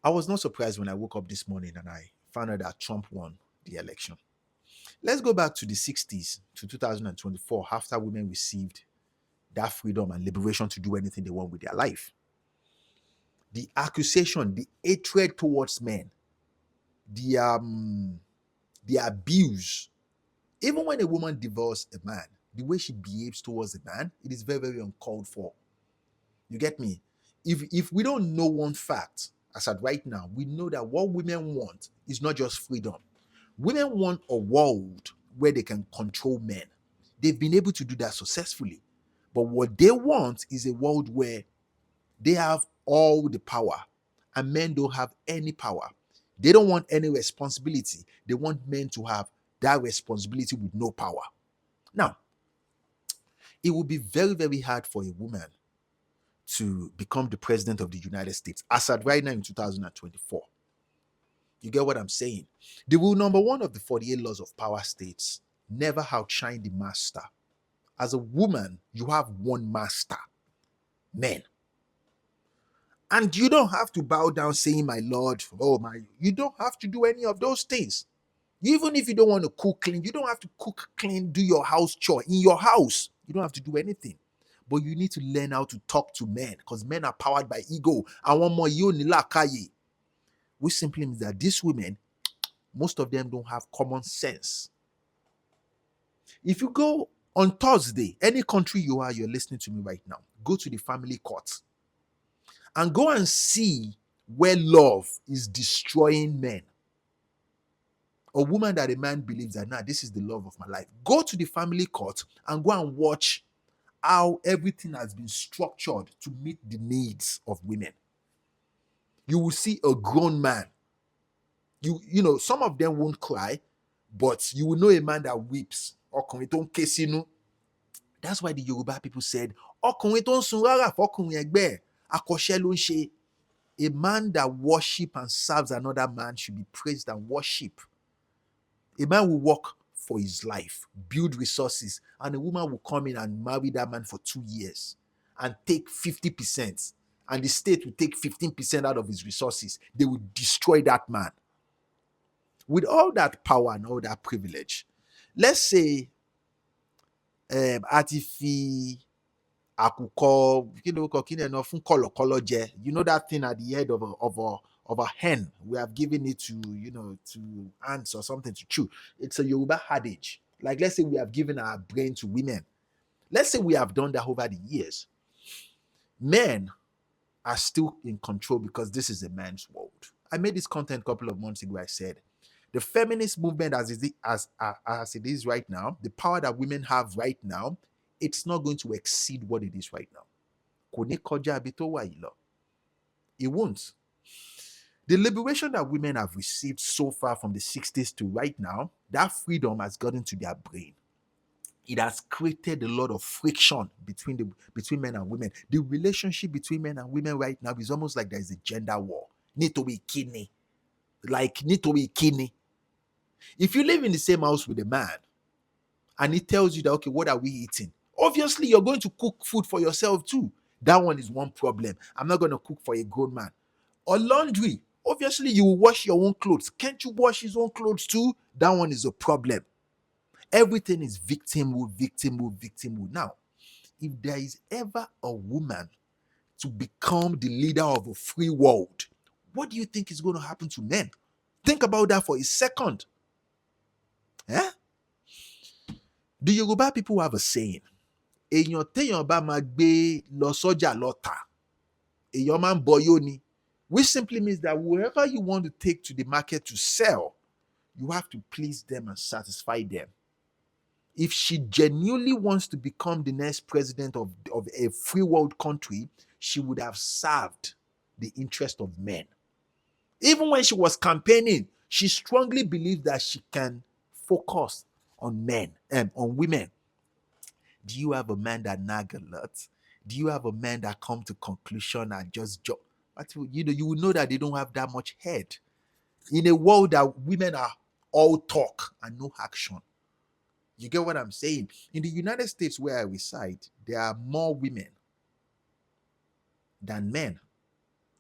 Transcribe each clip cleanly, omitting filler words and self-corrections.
I was not surprised when I woke up this morning and I found out that Trump won the election. Let's go back to the 60s to 2024 after women received that freedom and liberation to do anything they want with their life. The accusation, the hatred towards men, the um the abuse, even when a woman divorces a man, the way she behaves towards a man, it is very, very uncalled for. You get me? If we don't know one fact, as at right now, we know that what women want is not just freedom. Women want a world where they can control men. They've been able to do that successfully. But what they want is a world where they have all the power and men don't have any power. They don't want any responsibility. They want men to have that responsibility with no power. Now, it would be very, very hard for a woman to become the president of the United States as at right now in 2024. You get what I'm saying? The rule number one of the 48 laws of power states never outshine the master. As a woman, you have one master, men. And you don't have to bow down saying, my Lord, oh my, you don't have to do any of those things. Even if you don't want to cook clean, you don't have to cook clean, do your house chore in your house. You don't have to do anything. But you need to learn how to talk to men because men are powered by ego. And one more, you nilakaye, which simply means that these women, most of them don't have common sense. If you go on Thursday, any country you are, you're listening to me right now, go to the family court and go and see where love is destroying men. A woman that a man believes that, nah, this is the love of my life. Go to the family court and go and watch how everything has been structured to meet the needs of women. You will see a grown man. You know, some of them won't cry, but you will know a man that weeps. Ọkùnrin tó ń ké sínú. That's why the Yoruba people said, ọkùnrin tó ń sun rárá fọkùnrin ẹgbẹ́ ẹ̀, akọ́ṣẹ́ ló ń ṣe. A man that worship and serves another man should be praised and worship. A man will work for his life, build resources, and a woman will come in and marry that man for 2 years and take 50%. And the state will take 15% out of his resources. They will destroy that man. With all that power and all that privilege, let's say àti fi àkùkọ kí ló kọ kí ni ẹnu fún kọ̀lọ̀kọ̀lọ̀ jẹ, you know that thing at the head of a hen, we have given it to, you know, to ants or something to chew. It's a Yoruba adage. Like, let's say we have given our brain to women. Let's say we have done that over the years. Men are still in control because this is a man's world. I made this content a couple of months ago. I said the feminist movement as it is right now, the power that women have right now, it's not going to exceed what it is right now. Kò ní kọjá ibi tó wà yìí lọ. It won't. The liberation that women have received so far from the 60s to right now, that freedom has gotten to their brain. It has created a lot of friction between men and women. The relationship between men and women right now is almost like there is a gender war. Nítorí kíni. Like, nítorí kíni. If you live in the same house with a man and he tells you that, okay, what are we eating? Obviously, you're going to cook food for yourself too. That one is one problem. I'm not going to cook for a grown man. Or laundry. Obviously, you will wash your own clothes. Can't you wash his own clothes too? That one is a problem. Everything is victimhood, victimhood, victimhood. Now, if there is ever a woman to become the leader of a free world, what do you think is going to happen to men? Think about that for a second. Eh? The Yoruba people have a saying, èèyàn téèyàn bá máa gbé lọ sọ́jà lọ tà, èèyàn máa ń bọyó ni, which simply means that whoever you want to take to the market to sell, you have to please them and satisfy them. If she genuinely wants to become the next president of a free world country, she would have served the interest of men. Even when she was campaigning, she strongly believed that she can focus on men and on women. Do you have a man that nag a lot? Do you have a man that come to conclusion and just joke? But you will know that they don't have that much head. In a world that women are all talk and no action. You get what I'm saying? In the United States where I reside, there are more women than men.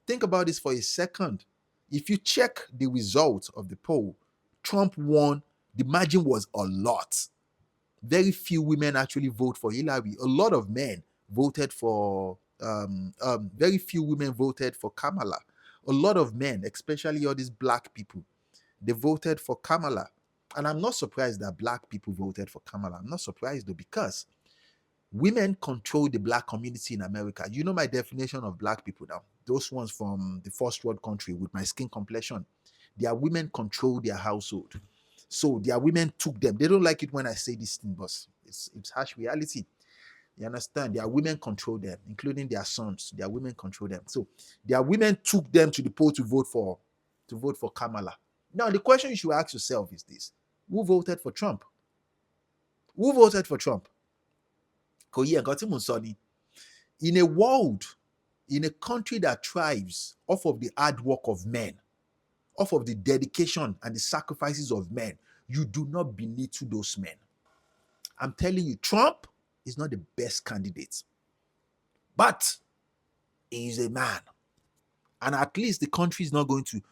Think about this for a second. If you check the result of the poll, Trump won. The margin was a lot. Very few women actually vote for Hillary. A lot of men voted for very few women voted for Kamala. A lot of men, especially all these black people, they voted for Kamala. And I'm not surprised that black people voted for Kamala. I'm not surprised though, because women control the black community in America. You know my definition of black people now. Those ones from the first world country with my skin complexion. Their women control their household. So their women took them. They don't like it when I say this thing, but it's harsh reality. You understand? Their women control them, including their sons. Their women control them. So their women took them to the poll to vote for Kamala. Now the question you should ask yourself is this: who voted for Trump? Who voted for Trump? In a world, in a country that thrives off of the hard work of men, off of the dedication and the sacrifices of men, you do not belittle those men. I'm telling you, Trump is not the best candidate, but he is a man. And at least the country is not going to,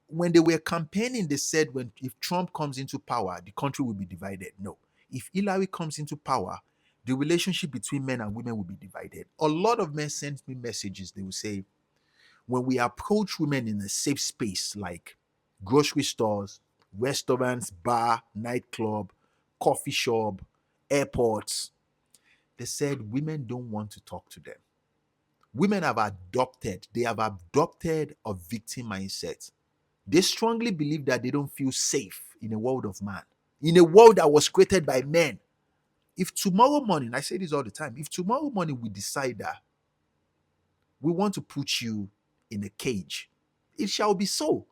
when they were campaigning, they said if Trump comes into power, the country will be divided. No. If Hillary comes into power, the relationship between men and women will be divided. A lot of men send me messages. They will say, when we approach women in a safe space like grocery stores, restaurants, bar, nightclub, coffee shop, airports, they said women don't want to talk to them. Women have adopted a victim mindset. They strongly believe that they don't feel safe in a world of man, in a world that was created by men. If tomorrow morning, I say this all the time, if tomorrow morning we decide that we want to put you in a cage, it shall be so.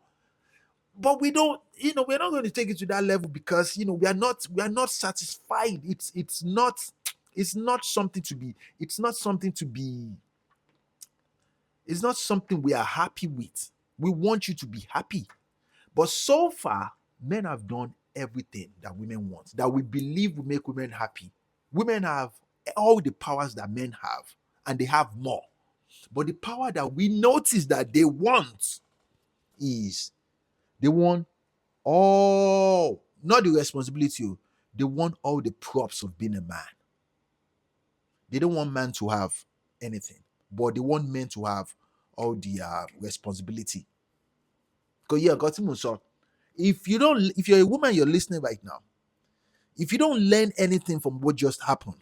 But we don't, we're not going to take it to that level because we are not satisfied. It's not something to be, it's not something we are happy with. We want you to be happy. But so far, men have done everything that women want, that we believe will make women happy. Women have all the powers that men have, and they have more. But the power that we notice that they want is they want all, not the responsibility, they want all the props of being a man. They don't want man to have anything, but they want men to have all the responsibility. Because if you're a woman, you're listening right now, if you don't learn anything from what just happened,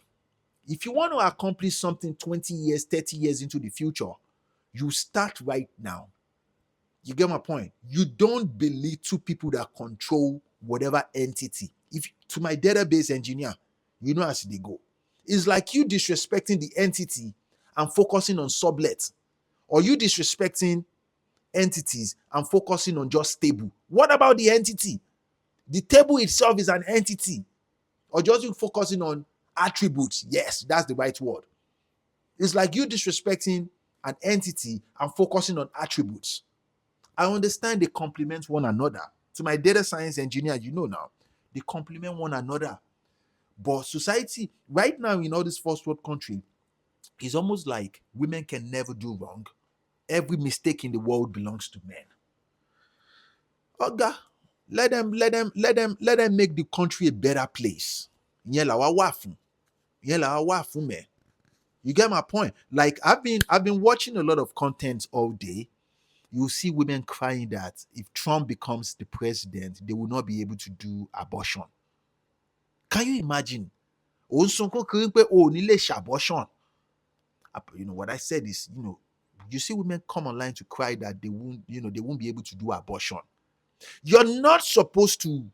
if you want to accomplish something 20 years, 30 years into the future, you start right now. You get my point? You don't belittle people that control whatever entity. If to my database engineer, as they go. It's like you disrespecting the entity and focusing on sublet, or you disrespecting entities and focusing on just table. What about the entity? The table itself is an entity. Or just you focusing on attributes. Yes, that's the right word. It's like you disrespecting an entity and focusing on attributes. I understand they complement one another. To my data science engineer, now, they complement one another. But society, right now in all this first world country, is almost like women can never do wrong. Every mistake in the world belongs to men. Oga, let them make the country a better place. You get my point? Like I've been watching a lot of content all day. You see women crying that if Trump becomes the president, they will not be able to do abortion. Can you imagine? Abortion. What I said is, you see women come online to cry that they won't be able to do abortion. You're not supposed to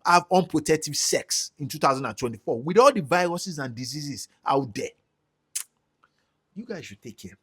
have unprotected sex in 2024 with all the viruses and diseases out there. You guys should take care.